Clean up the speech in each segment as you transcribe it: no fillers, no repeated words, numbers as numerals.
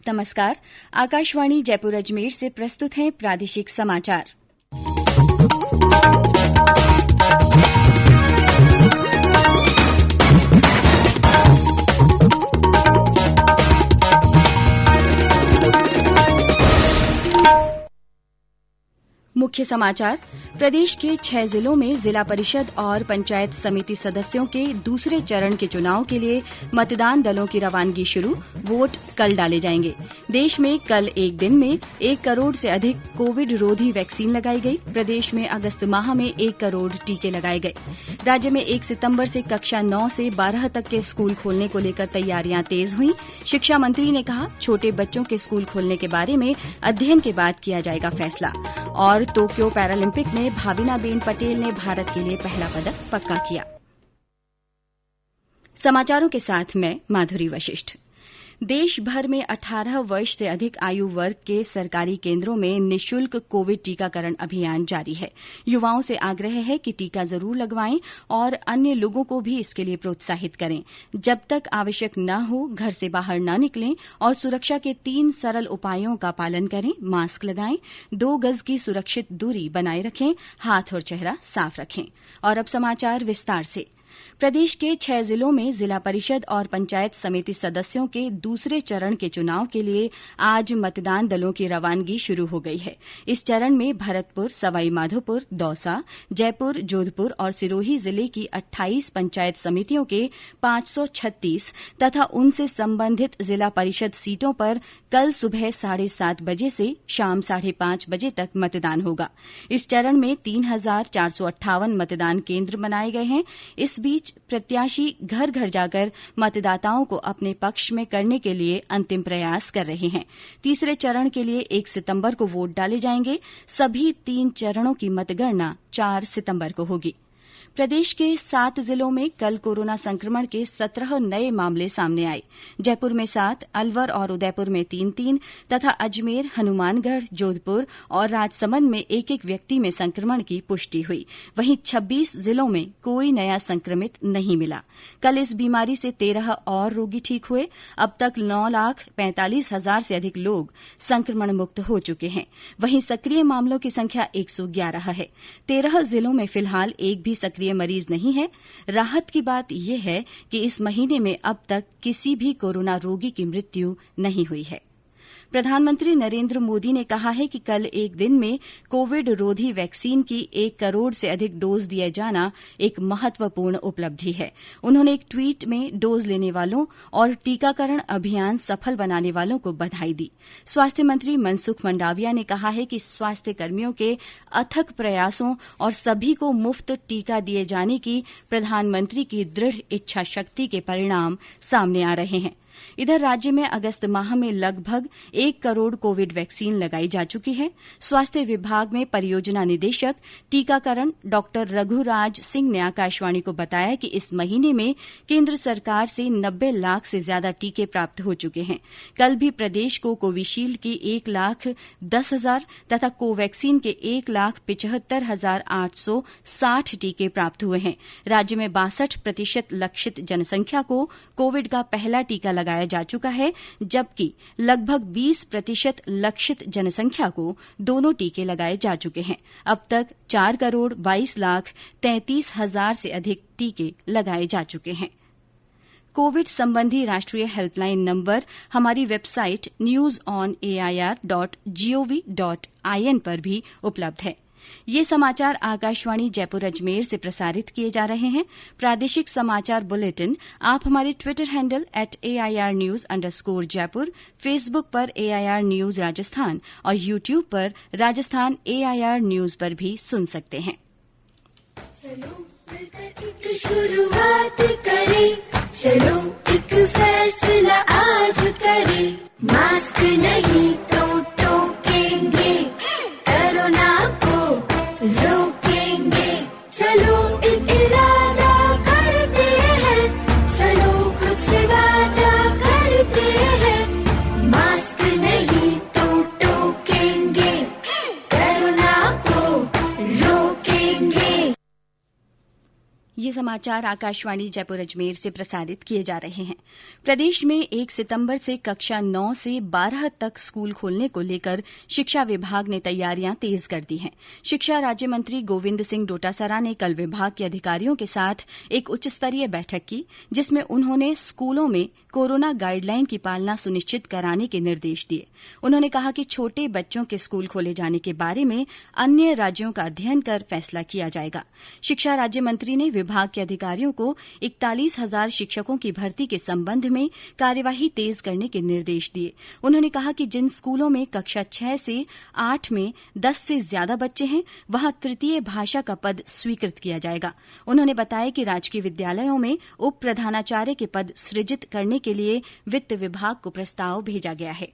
नमस्कार। आकाशवाणी जयपुर अजमेर से प्रस्तुत हैं प्रादेशिक समाचार। मुख्य समाचार। प्रदेश के 6 जिलों में जिला परिषद और पंचायत समिति सदस्यों के दूसरे चरण के चुनाव के लिए मतदान दलों की रवानगी शुरू। वोट कल डाले जाएंगे। देश में कल एक दिन में 1 करोड़ से अधिक कोविड रोधी वैक्सीन लगाई गई। प्रदेश में अगस्त माह में 1 करोड़ टीके लगाए गए। राज्य में 1 सितंबर से कक्षा 9 से 12 तक के स्कूल खोलने को लेकर तैयारियां तेज हुई। शिक्षा मंत्री ने कहा, छोटे बच्चों के स्कूल खोलने के बारे में अध्ययन के बाद किया जाएगा फैसला। और टोक्यो पैरालंपिक में भाविनाबेन पटेल ने भारत के लिए पहला पदक पक्का किया। समाचारों के साथ मैं माधुरी वशिष्ठ। देश भर में 18 वर्ष से अधिक आयु वर्ग के सरकारी केंद्रों में निःशुल्क कोविड टीकाकरण अभियान जारी है। युवाओं से आग्रह है कि टीका जरूर लगवाएं और अन्य लोगों को भी इसके लिए प्रोत्साहित करें। जब तक आवश्यक न हो, घर से बाहर न निकलें और सुरक्षा के 3 सरल उपायों का पालन करें। मास्क लगाएं, 2 गज की सुरक्षित दूरी बनाए रखें, हाथ और चेहरा साफ रखें। और अब समाचार विस्तार से। प्रदेश के 6 जिलों में जिला परिषद और पंचायत समिति सदस्यों के दूसरे चरण के चुनाव के लिए आज मतदान दलों की रवानगी शुरू हो गई है। इस चरण में भरतपुर, सवाईमाधोपुर, दौसा, जयपुर, जोधपुर और सिरोही जिले की 28 पंचायत समितियों के 536 तथा उनसे संबंधित जिला परिषद सीटों पर कल सुबह 7:30 बजे से शाम 5:30 बजे तक मतदान होगा। इस चरण में 3,458 मतदान केंद्र बनाए गए हैं। इस बीच प्रत्याशी घर घर जाकर मतदाताओं को अपने पक्ष में करने के लिए अंतिम प्रयास कर रहे हैं। तीसरे चरण के लिए 1 सितंबर को वोट डाले जाएंगे। सभी 3 चरणों की मतगणना 4 सितंबर को होगी। प्रदेश के 7 जिलों में कल कोरोना संक्रमण के 17 नए मामले सामने आए। जयपुर में 7, अलवर और उदयपुर में 3-3 तथा अजमेर, हनुमानगढ़, जोधपुर और राजसमंद में 1-1 व्यक्ति में संक्रमण की पुष्टि हुई। वहीं 26 जिलों में कोई नया संक्रमित नहीं मिला। कल इस बीमारी से 13 और रोगी ठीक हुए। अब तक 9,45,000 से अधिक लोग संक्रमण मुक्त हो चुके हैं। वहीं सक्रिय मामलों की संख्या 111 है। 13 जिलों में फिलहाल एक भी सक्रिय मरीज नहीं है। राहत की बात यह है कि इस महीने में अब तक किसी भी कोरोना रोगी की मृत्यु नहीं हुई है। प्रधानमंत्री नरेंद्र मोदी ने कहा है कि कल एक दिन में कोविड रोधी वैक्सीन की 1 करोड़ से अधिक डोज दिया जाना एक महत्वपूर्ण उपलब्धि है। उन्होंने एक ट्वीट में डोज लेने वालों और टीकाकरण अभियान सफल बनाने वालों को बधाई दी। स्वास्थ्य मंत्री मनसुख मंडाविया ने कहा है कि स्वास्थ्य कर्मियों के अथक प्रयासों और सभी को मुफ्त टीका दिए जाने की प्रधानमंत्री की दृढ़ इच्छा शक्ति के परिणाम सामने आ रहे हैं। इधर राज्य में अगस्त माह में लगभग 1 करोड़ कोविड वैक्सीन लगाई जा चुकी है। स्वास्थ्य विभाग में परियोजना निदेशक टीकाकरण डॉ रघुराज सिंह ने आकाशवाणी को बताया कि इस महीने में केंद्र सरकार से 90 लाख से ज्यादा टीके प्राप्त हो चुके हैं। कल भी प्रदेश को कोविशील्ड की 1,10,000 तथा कोवैक्सीन के 1,75,860 टीके प्राप्त हुए हैं। राज्य में 62% लक्षित जनसंख्या को कोविड का पहला टीका लगाया जा चुका है, जबकि लगभग 20% लक्षित जनसंख्या को दोनों टीके लगाए जा चुके हैं। अब तक 4,22,33,000 से अधिक टीके लगाए जा चुके हैं। कोविड संबंधी राष्ट्रीय हेल्पलाइन नंबर हमारी वेबसाइट newsonair.gov.in पर भी उपलब्ध है। ये समाचार आकाशवाणी जयपुर अजमेर से प्रसारित किए जा रहे हैं। प्रादेशिक समाचार बुलेटिन आप हमारे ट्विटर हैंडल @AIRnews_Jaipur, फेसबुक पर AIR न्यूज राजस्थान और यूट्यूब पर राजस्थान AIR न्यूज पर भी सुन सकते हैं। चलो मिलकर एक शुरुआत करें, चलो एक फैसला आज करें। मास्क नहीं तो टोकेंगे, कोरोना को रोकेंगे। चलो एक इरादा करते हैं, चलो कुछ वादा करते हैं। मास्क नहीं तो टोकेंगे, कोरोना को रोकेंगे। ये समाचार आकाशवाणी जयपुर अजमेर से प्रसारित किए जा रहे हैं। प्रदेश में 1 सितंबर से कक्षा 9 से 12 तक स्कूल खोलने को लेकर शिक्षा विभाग ने तैयारियां तेज कर दी हैं। शिक्षा राज्य मंत्री गोविंद सिंह डोटासरा ने कल विभाग के अधिकारियों के साथ एक उच्च स्तरीय बैठक की, जिसमें उन्होंने स्कूलों में कोरोना गाइडलाइन की पालना सुनिश्चित कराने के निर्देश दिए। उन्होंने कहा कि छोटे बच्चों के स्कूल खोले जाने के बारे में अन्य राज्यों का अध्ययन कर फैसला किया जाएगा। शिक्षा राज्य मंत्री ने विभाग के अधिकारियों को 41,000 शिक्षकों की भर्ती के संबंध में कार्यवाही तेज करने के निर्देश दिए। उन्होंने कहा कि जिन स्कूलों में कक्षा 6 से 8 में 10 से ज्यादा बच्चे हैं, वहां तृतीय भाषा का पद स्वीकृत किया जाएगा। उन्होंने बताया कि राजकीय विद्यालयों में उप प्रधानाचार्य के पद सृजित करने के लिए वित्त विभाग को प्रस्ताव भेजा गया है।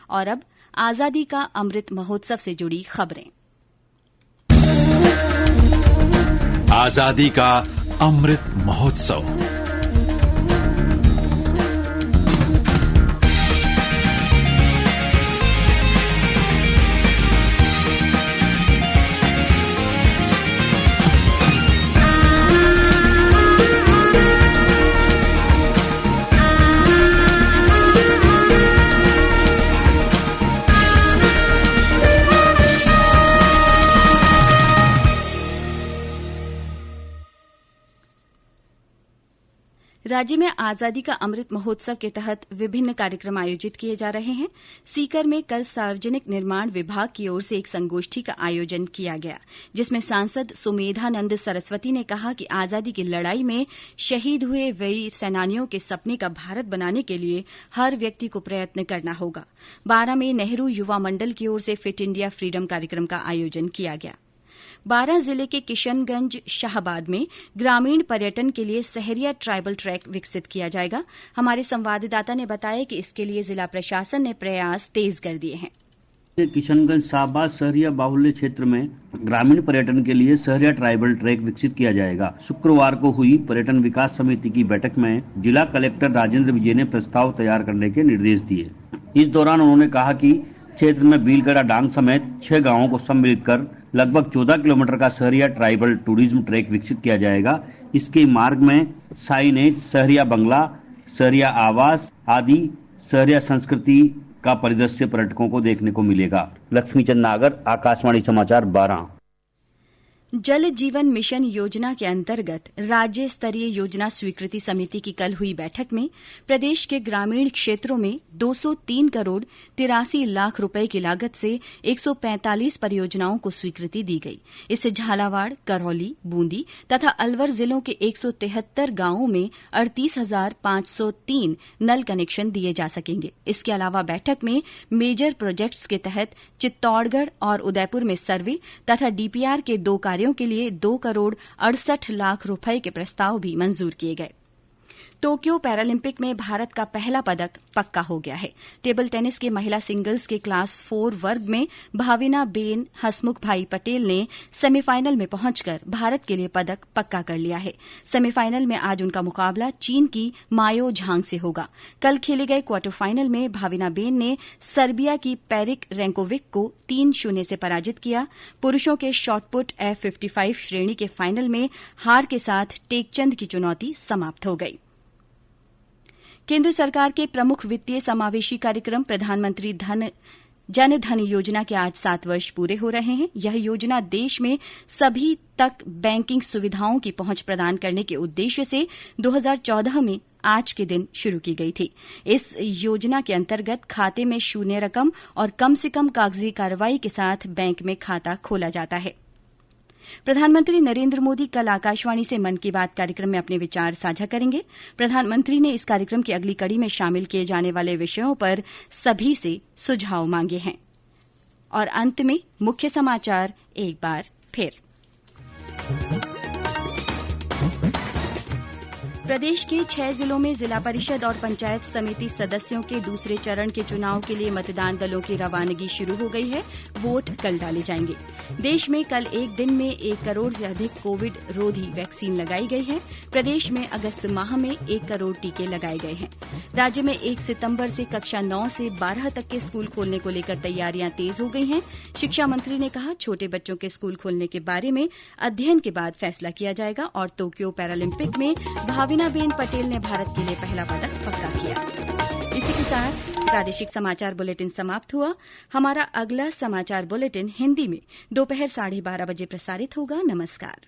और अब आजादी का अमृत महोत्सव से जुड़ी खबरें। आजादी का अमृत महोत्सव। राज्य में आजादी का अमृत महोत्सव के तहत विभिन्न कार्यक्रम आयोजित किए जा रहे हैं। सीकर में कल सार्वजनिक निर्माण विभाग की ओर से एक संगोष्ठी का आयोजन किया गया, जिसमें सांसद सुमेधानंद सरस्वती ने कहा कि आजादी की लड़ाई में शहीद हुए वीर सेनानियों के सपने का भारत बनाने के लिए हर व्यक्ति को प्रयत्न करना होगा। 12 में नेहरू युवा मंडल की ओर से फिट इंडिया फ्रीडम कार्यक्रम का आयोजन किया गया। 12 जिले के किशनगंज शाहबाद में ग्रामीण पर्यटन के लिए सहरिया ट्राइबल ट्रैक विकसित किया जाएगा। हमारे संवाददाता ने बताया कि इसके लिए जिला प्रशासन ने प्रयास तेज कर दिए हैं। किशनगंज शाहबाद सहरिया बाहुल्य क्षेत्र में ग्रामीण पर्यटन के लिए सहरिया ट्राइबल ट्रैक विकसित किया जाएगा। शुक्रवार को हुई पर्यटन विकास समिति की बैठक में जिला कलेक्टर राजेंद्र विजय ने प्रस्ताव तैयार करने के निर्देश दिए। इस दौरान उन्होंने कहा कि क्षेत्र में बीलगढ़ा डांग समेत 6 गांवों को सम्मिलित कर लगभग 14 किलोमीटर का सहरिया ट्राइबल टूरिज्म ट्रैक विकसित किया जाएगा। इसके मार्ग में साइनेज, सहरिया बंगला, सहरिया आवास आदि सहरिया संस्कृति का परिदृश्य पर्यटकों को देखने को मिलेगा। लक्ष्मीचंद नागर, आकाशवाणी समाचार 12। जल जीवन मिशन योजना के अंतर्गत राज्य स्तरीय योजना स्वीकृति समिति की कल हुई बैठक में प्रदेश के ग्रामीण क्षेत्रों में 203 करोड़ 83 लाख रुपए की लागत से 145 परियोजनाओं को स्वीकृति दी गई। इससे झालावाड़, करौली, बूंदी तथा अलवर जिलों के 173 गांवों में 38,503 नल कनेक्शन दिए जा सकेंगे। इसके अलावा बैठक में मेजर प्रोजेक्ट्स के तहत चित्तौड़गढ़ और उदयपुर में सर्वे तथा डीपीआर के 2 कार्यों के लिए 2 करोड़ 68 लाख रुपए के प्रस्ताव भी मंजूर किए गए। टोक्यो पैरालंपिक में भारत का पहला पदक पक्का हो गया है। टेबल टेनिस के महिला सिंगल्स के क्लास 4 वर्ग में भाविना बेन हसमुख भाई पटेल ने सेमीफाइनल में पहुंचकर भारत के लिए पदक पक्का कर लिया है। सेमीफाइनल में आज उनका मुकाबला चीन की मायो झांग से होगा। कल खेले गए क्वार्टर फाइनल में भाविना बेन ने सर्बिया की पेरिक रेंकोविक को 3-0 से पराजित किया। पुरुषों के शॉटपुट F55 श्रेणी के फाइनल में हार के साथ टेकचंद की चुनौती समाप्त हो गई। केंद्र सरकार के प्रमुख वित्तीय समावेशी कार्यक्रम प्रधानमंत्री जन धन योजना के आज 7 वर्ष पूरे हो रहे हैं। यह योजना देश में सभी तक बैंकिंग सुविधाओं की पहुंच प्रदान करने के उद्देश्य से 2014 में आज के दिन शुरू की गई थी। इस योजना के अंतर्गत खाते में शून्य रकम और कम से कम कागजी कार्रवाई के साथ बैंक में खाता खोला जाता है। प्रधानमंत्री नरेंद्र मोदी कल आकाशवाणी से मन की बात कार्यक्रम में अपने विचार साझा करेंगे। प्रधानमंत्री ने इस कार्यक्रम की अगली कड़ी में शामिल किए जाने वाले विषयों पर सभी से सुझाव मांगे हैं। और अंत में मुख्य समाचार एक बार फिर। प्रदेश के 6 जिलों में जिला परिषद और पंचायत समिति सदस्यों के दूसरे चरण के चुनाव के लिए मतदान दलों की रवानगी शुरू हो गई है। वोट कल डाले जाएंगे। देश में कल एक दिन में 1 करोड़ से अधिक कोविड रोधी वैक्सीन लगाई गई है। प्रदेश में अगस्त माह में 1 करोड़ टीके लगाए गए हैं। राज्य में 1 सितंबर से कक्षा 9 से 12 तक के स्कूल खोलने को लेकर तैयारियां तेज हो गई हैं। शिक्षा मंत्री ने कहा, छोटे बच्चों के स्कूल खोलने के बारे में अध्ययन के बाद फैसला किया जाएगा। और टोक्यो पैरालंपिक में भाविनाबेन पटेल ने भारत के लिए पहला पदक पक्का किया। इसी के साथ प्रादेशिक समाचार बुलेटिन समाप्त हुआ। हमारा अगला समाचार बुलेटिन हिंदी में दोपहर 12:30 बजे प्रसारित होगा। नमस्कार।